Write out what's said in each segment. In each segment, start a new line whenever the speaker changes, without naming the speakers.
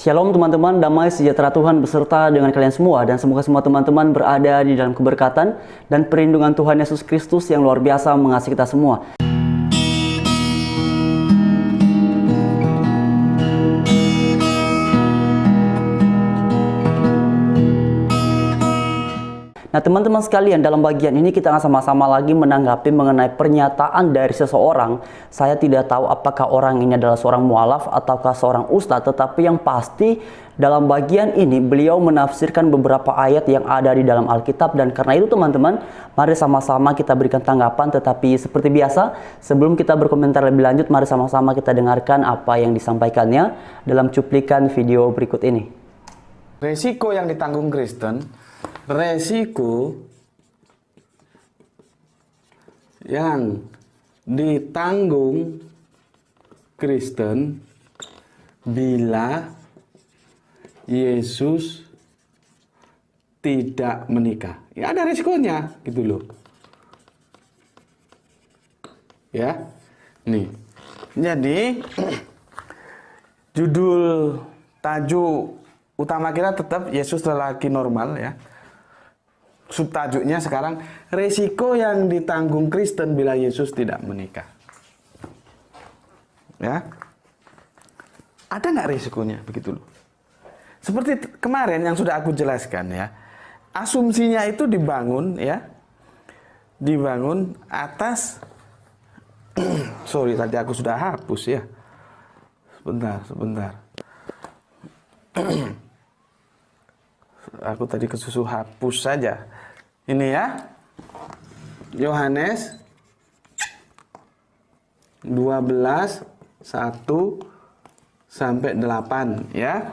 Shalom teman-teman, damai sejahtera Tuhan beserta dengan kalian semua. Dan semoga semua teman-teman berada di dalam keberkatan dan perlindungan Tuhan Yesus Kristus yang luar biasa mengasihi kita semua. Nah teman-teman sekalian, dalam bagian ini kita akan sama-sama lagi menanggapi mengenai pernyataan dari seseorang. Saya tidak tahu apakah orang ini adalah seorang mualaf ataukah seorang ustadz, tetapi yang pasti dalam bagian ini beliau menafsirkan beberapa ayat yang ada di dalam Alkitab. Dan karena itu teman-teman, mari sama-sama kita berikan tanggapan. Tetapi seperti biasa, sebelum kita berkomentar lebih lanjut, mari sama-sama kita dengarkan apa yang disampaikannya dalam cuplikan video berikut ini.
Resiko yang ditanggung Kristen, resiko yang ditanggung Kristen bila Yesus tidak menikah. Ya ada resikonya gitu loh. Ya. Nih. Jadi judul tajuk utama kita tetap Yesus lelaki normal ya. Subtajuknya sekarang resiko yang ditanggung Kristen bila Yesus tidak menikah. Ya. Ada nggak resikonya begitu loh. Seperti kemarin yang sudah aku jelaskan ya. Asumsinya itu dibangun ya. Dibangun atas sorry tadi aku sudah hapus ya. Sebentar. Aku tadi kesusu hapus saja. Ini ya. Yohanes 12 1 sampai 8 ya.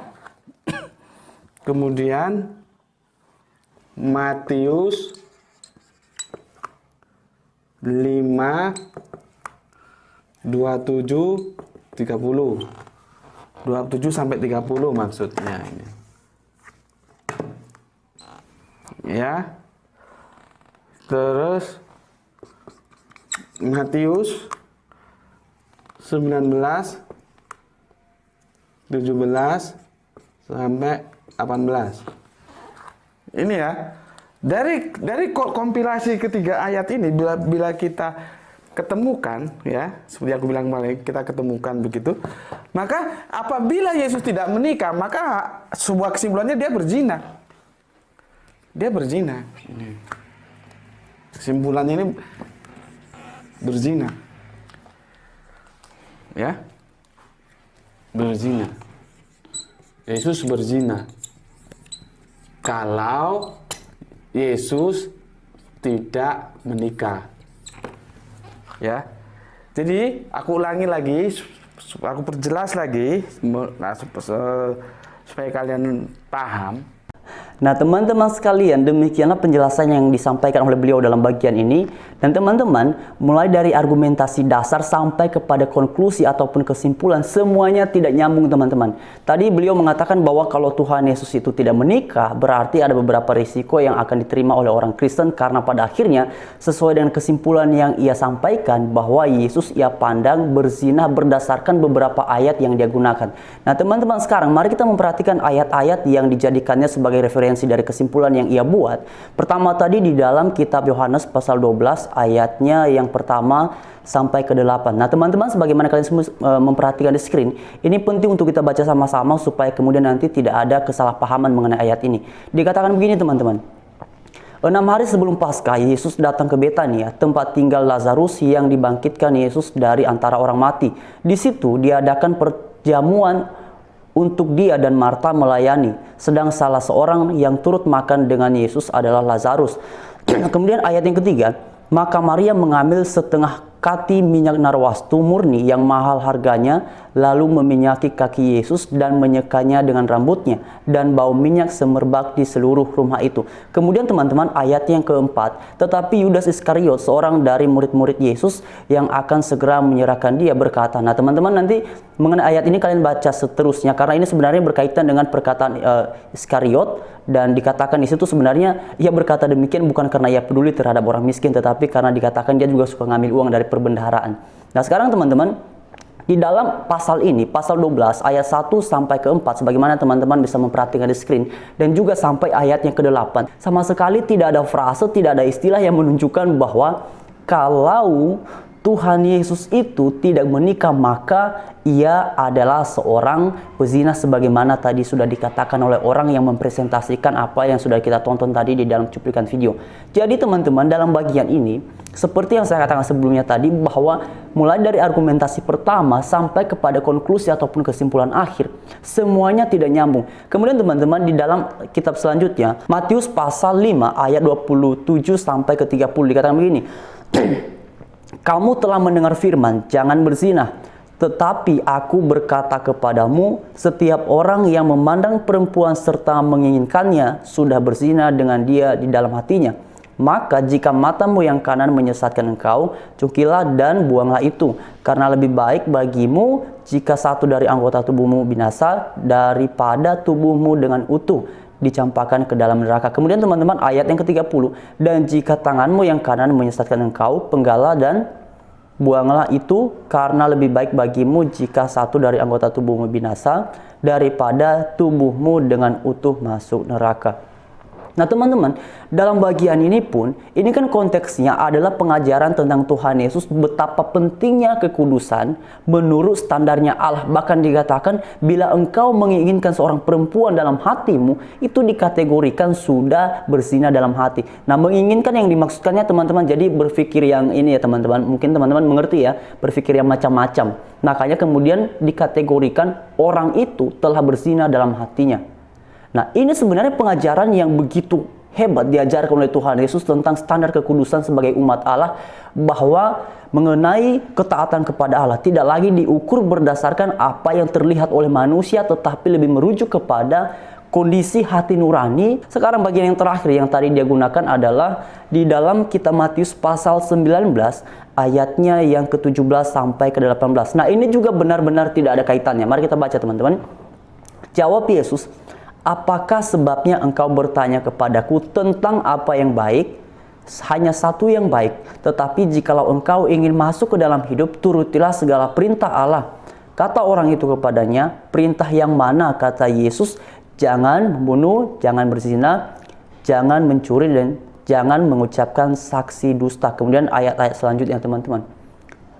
Kemudian Matius 5 27 30. 27 sampai 30 maksudnya ini. Ya. Terus Matius 19 17 sampai 18. Ini ya. Dari kompilasi ketiga ayat ini bila kita ketemukan ya, seperti aku bilang kemarin, kita ketemukan begitu. Maka apabila Yesus tidak menikah, maka sebuah kesimpulannya dia berzina. Dia berzina. Kesimpulannya ini berzina. Ya. Berzina. Yesus berzina. Kalau Yesus tidak menikah. Ya. Jadi aku ulangi lagi, aku perjelas lagi supaya kalian paham.
Nah teman-teman sekalian, demikianlah penjelasan yang disampaikan oleh beliau dalam bagian ini. Dan teman-teman, mulai dari argumentasi dasar sampai kepada konklusi ataupun kesimpulan, semuanya tidak nyambung teman-teman. Tadi beliau mengatakan bahwa kalau Tuhan Yesus itu tidak menikah, berarti ada beberapa risiko yang akan diterima oleh orang Kristen. Karena pada akhirnya, sesuai dengan kesimpulan yang ia sampaikan, bahwa Yesus ia pandang berzina berdasarkan beberapa ayat yang dia gunakan. Nah teman-teman, sekarang mari kita memperhatikan ayat-ayat yang dijadikannya sebagai referensi dari kesimpulan yang ia buat. Pertama tadi di dalam kitab Yohanes pasal 12 ayatnya yang pertama sampai ke 8. Nah teman-teman, sebagaimana kalian semua memperhatikan di screen, ini penting untuk kita baca sama-sama supaya kemudian nanti tidak ada kesalahpahaman mengenai ayat ini. Dikatakan begini teman-teman. 6 hari sebelum Paskah, Yesus datang ke Betania, tempat tinggal Lazarus yang dibangkitkan Yesus dari antara orang mati. Di situ diadakan perjamuan untuk dia dan Marta melayani, sedang salah seorang yang turut makan dengan Yesus adalah Lazarus. Kemudian ayat yang ketiga, maka Maria mengambil setengah kati minyak narwastu murni yang mahal harganya, lalu meminyaki kaki Yesus dan menyekanya dengan rambutnya, dan bau minyak semerbak di seluruh rumah itu. Kemudian teman-teman, ayat yang keempat, tetapi Yudas Iskariot, seorang dari murid-murid Yesus yang akan segera menyerahkan dia, berkata. Nah teman-teman, nanti mengenai ayat ini kalian baca seterusnya, karena ini sebenarnya berkaitan dengan perkataan Iskariot. Dan dikatakan di situ sebenarnya ia berkata demikian bukan karena ia peduli terhadap orang miskin, tetapi karena dikatakan dia juga suka ngambil uang dari perbendaharaan. Nah sekarang teman-teman, Di dalam pasal ini, pasal 12 ayat 1 sampai ke 4, sebagaimana teman-teman bisa memperhatikan di screen, dan juga sampai ayatnya ke-8, sama sekali tidak ada frase, tidak ada istilah yang menunjukkan bahwa kalau Tuhan Yesus itu tidak menikah, maka ia adalah seorang pezina sebagaimana tadi sudah dikatakan oleh orang yang mempresentasikan apa yang sudah kita tonton tadi di dalam cuplikan video. Jadi teman-teman, dalam bagian ini, seperti yang saya katakan sebelumnya tadi, bahwa mulai dari argumentasi pertama sampai kepada konklusi ataupun kesimpulan akhir, semuanya tidak nyambung. Kemudian teman-teman, di dalam kitab selanjutnya, Matius pasal 5 ayat 27 sampai ke 30 dikatakan begini. Kamu telah mendengar firman, jangan berzina. Tetapi aku berkata kepadamu, setiap orang yang memandang perempuan serta menginginkannya sudah berzina dengan dia di dalam hatinya. Maka jika matamu yang kanan menyesatkan engkau, cukilah dan buanglah itu. Karena lebih baik bagimu jika satu dari anggota tubuhmu binasa daripada tubuhmu dengan utuh dicampakkan ke dalam neraka. Kemudian teman-teman, ayat yang ke-30, dan jika tanganmu yang kanan menyesatkan engkau, penggalah dan buanglah itu, karena lebih baik bagimu jika satu dari anggota tubuhmu binasa daripada tubuhmu dengan utuh masuk neraka. Nah teman-teman, dalam bagian ini pun, ini kan konteksnya adalah pengajaran tentang Tuhan Yesus, betapa pentingnya kekudusan menurut standarnya Allah. Bahkan dikatakan, bila engkau menginginkan seorang perempuan dalam hatimu, itu dikategorikan sudah berzina dalam hati. Nah, menginginkan yang dimaksudkannya teman-teman, jadi berpikir yang ini ya teman-teman, mungkin teman-teman mengerti ya, berpikir yang macam-macam. Makanya kemudian dikategorikan orang itu telah berzina dalam hatinya. Nah, ini sebenarnya pengajaran yang begitu hebat diajarkan oleh Tuhan Yesus tentang standar kekudusan sebagai umat Allah, bahwa mengenai ketaatan kepada Allah tidak lagi diukur berdasarkan apa yang terlihat oleh manusia, tetapi lebih merujuk kepada kondisi hati nurani. Sekarang bagian yang terakhir yang tadi dia gunakan adalah di dalam kitab Matius pasal 19 ayatnya yang ke-17 sampai ke-18. Nah, ini juga benar-benar tidak ada kaitannya. Mari kita baca teman-teman. Jawab Yesus, apakah sebabnya engkau bertanya kepadaku tentang apa yang baik? Hanya satu yang baik. Tetapi jikalau engkau ingin masuk ke dalam hidup, turutilah segala perintah Allah. Kata orang itu kepadanya, perintah yang mana? Kata Yesus, jangan membunuh, jangan berzina, jangan mencuri, dan jangan mengucapkan saksi dusta. Kemudian ayat-ayat selanjutnya teman-teman.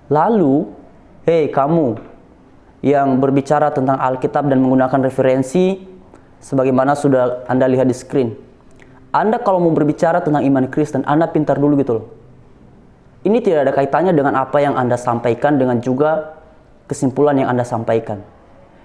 Lalu, hei kamu yang berbicara tentang Alkitab dan menggunakan referensi sebagaimana sudah Anda lihat di screen. Anda kalau mau berbicara tentang iman Kristen, Anda pintar dulu gitu loh. Ini tidak ada kaitannya dengan apa yang Anda sampaikan dengan juga kesimpulan yang Anda sampaikan.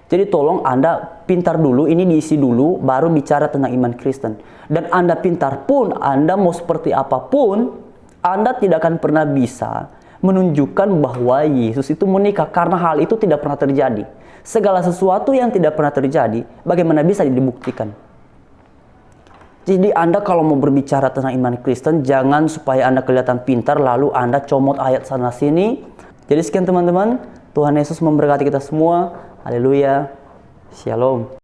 Jadi tolong Anda pintar dulu, ini diisi dulu, baru bicara tentang iman Kristen. Dan Anda pintar pun, Anda mau seperti apapun, Anda tidak akan pernah bisa menunjukkan bahwa Yesus itu menikah, karena hal itu tidak pernah terjadi. Segala sesuatu yang tidak pernah terjadi, bagaimana bisa dibuktikan? Jadi Anda kalau mau berbicara tentang iman Kristen, jangan supaya Anda kelihatan pintar lalu Anda comot ayat sana sini. Jadi sekian teman-teman, Tuhan Yesus memberkati kita semua. Haleluya. Shalom.